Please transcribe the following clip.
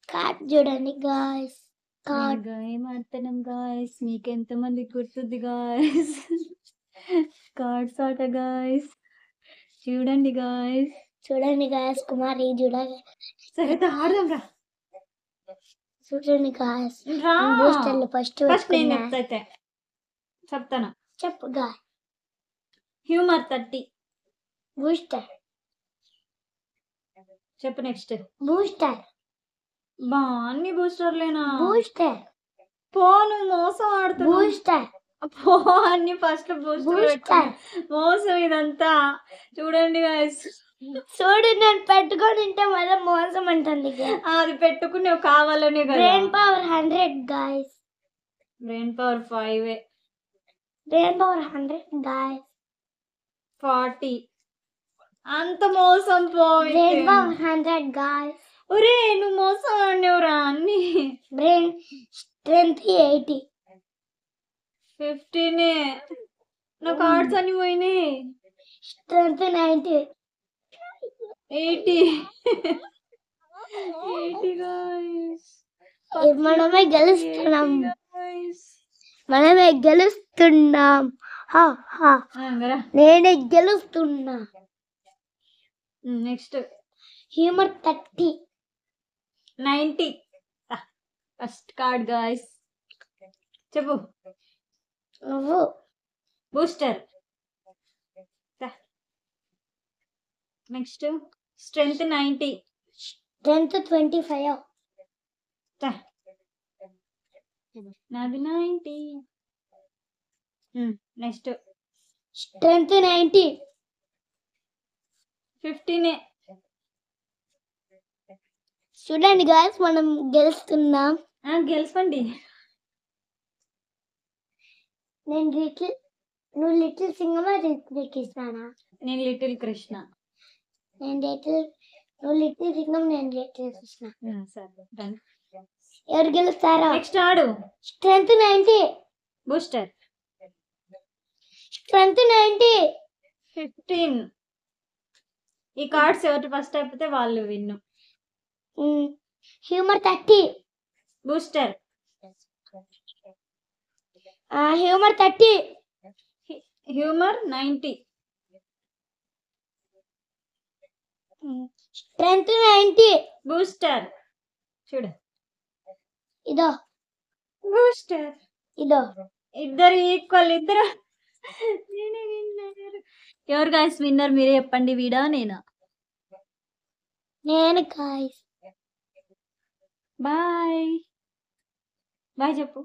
Card చూడండి guys. Card ఏమాడుతున్నాం guys, మీకెంతమంది గుర్తుంది guys? Cards ఆట గాయస్, చూడండి గాయస్. కుమారి చూడండి. సరే ఆడదాం రా. చూడండి గాయ్స్. రా బూస్టర్లు ఫస్ట్ నేను చెప్తా చెప్తాను. చెప్పు గాయ్. హ్యూమర్ 30. బూస్టర్. చెప్పు నెక్స్ట్. బూస్టర్. బా అన్ని బూస్టర్లేనా? బూస్టర్. పోను మోసం ఆడుతున్నా. బూస్టర్. పో అన్ని ఫస్ట్ బూస్టర్. మోసం ఇదంతా. చూడండి గాయస్. చూడు నేను పెట్టుకొని ఉంటే మళ్ళీ మోసం అంటుంది. అది పెట్టుకుని కావాలనే కదా. Brain power 100 guys. Brain power 5. Brain power 100 guys. 40. అంత మోసం పోయి. Brain power 100 guys. ఒరే నువ్వు మోసం ఆడినవురా అన్ని. Brain strength 80. 15. నా కార్డ్స్ అన్ని పోయినాయి. స్ట్రెంత్ 90. 80. 80 guys. మనమే గెలుస్తున్నాం. నేనే గెలుస్తున్నా. Next humour 30. 90. First card guys. చెప్పు. నువ్వు. బూస్టర్. Next strength 90. స్ట్రెంత్ 25. నాది 90. Next strength 90. 15. చూడండి గాయస్ మనం గెలుస్తున్నాం. గెలుపండి. నువ్వు లిటిల్ సింగమా లిటిల్ కృష్ణనా? నేను లిటిల్ కృష్ణ. నువ్వు లిటిల్ సింగం, నేను లిటిల్ కృష్ణ. సరే ఎవరు గెలుస్తారా? నెక్స్ట్ ఆడు. స్ట్రెంత్ 90. బూస్టర్. స్ట్రెంత్ 90. 15. ఈ కార్డ్స్ ఎవరు ఫస్ట్ అయిపోతే వాళ్ళు win. Humour 30. Booster. Humour 30. Humour 90. Strength 90. Booster. చూడు. ఇదో బూస్టర్. ఇదో. ఇద్దరు ఈక్వల్. ఇద్దరు. ఎవరు గాయస్ విన్నర్ మీరే చెప్పండి. వీడా నేనా? నేను గాయస్. బాయ్ బాయ్ చెప్పు.